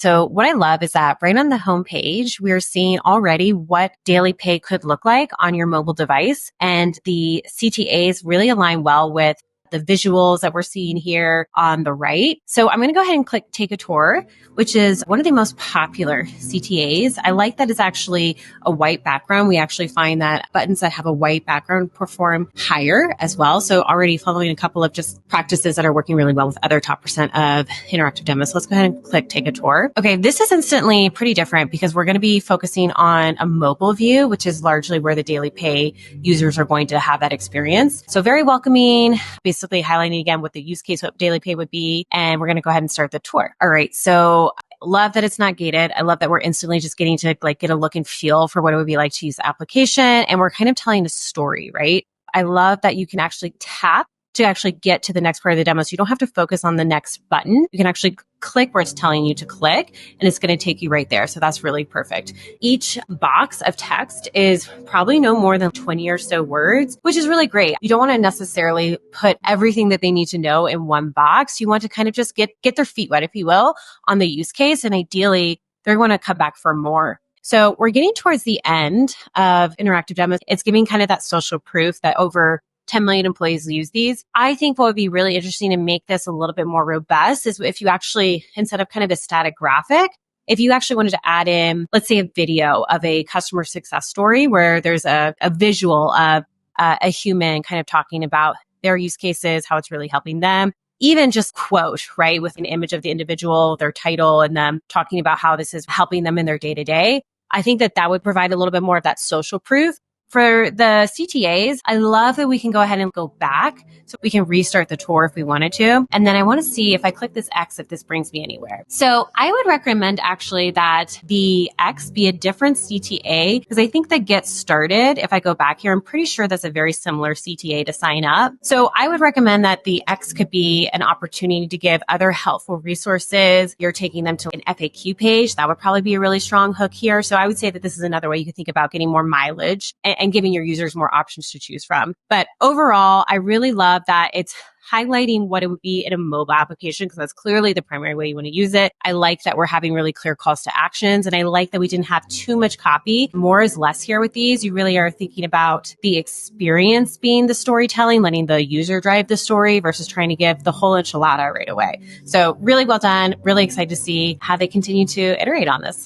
So what I love is that right on the homepage, we're seeing already what DailyPay could look like on your mobile device. And the CTAs really align well with the visuals that we're seeing here on the right. So I'm going to go ahead and click Take a Tour, which is one of the most popular CTAs. I like that it's actually a white background. We actually find that buttons that have a white background perform higher as well. So already following a couple of just practices that are working really well with other top percent of interactive demos. So let's go ahead and click Take a Tour. Okay, this is instantly pretty different because we're going to be focusing on a mobile view, which is largely where the DailyPay users are going to have that experience. So very welcoming, basically highlighting again what the use case of DailyPay would be. And we're going to go ahead and start the tour. All right. So love that it's not gated. I love that we're instantly just getting to get a look and feel for what it would be like to use the application. And we're kind of telling a story, right? I love that you can actually tap to actually get to the next part of the demo. So you don't have to focus on the next button. You can actually click where it's telling you to click, and it's going to take you right there. So that's really perfect. Each box of text is probably no more than 20 or so words, which is really great. You don't want to necessarily put everything that they need to know in one box. You want to kind of just get their feet wet, if you will, on the use case. And ideally, they're going to come back for more. So we're getting towards the end of interactive demos. It's giving kind of that social proof that over 10 million employees use these. I think what would be really interesting to make this a little bit more robust is if you actually, instead of kind of a static graphic, if you actually wanted to add in, let's say, a video of a customer success story where there's a visual of a human kind of talking about their use cases, how it's really helping them. Even just quote, right, with an image of the individual, their title, and them talking about how this is helping them in their day-to-day. I think that would provide a little bit more of that social proof. For the CTAs, I love that we can go ahead and go back so we can restart the tour if we wanted to. And then I want to see if I click this X, if this brings me anywhere. So I would recommend actually that the X be a different CTA because I think that Get Started, if I go back here, I'm pretty sure that's a very similar CTA to sign up. So I would recommend that the X could be an opportunity to give other helpful resources. You're taking them to an FAQ page. That would probably be a really strong hook here. So I would say that this is another way you could think about getting more mileage and giving your users more options to choose from. But overall, I really love that it's highlighting what it would be in a mobile application because that's clearly the primary way you want to use it. I like that we're having really clear calls to actions. And I like that we didn't have too much copy. More is less here with these. You really are thinking about the experience being the storytelling, letting the user drive the story versus trying to give the whole enchilada right away. So really well done. Really excited to see how they continue to iterate on this.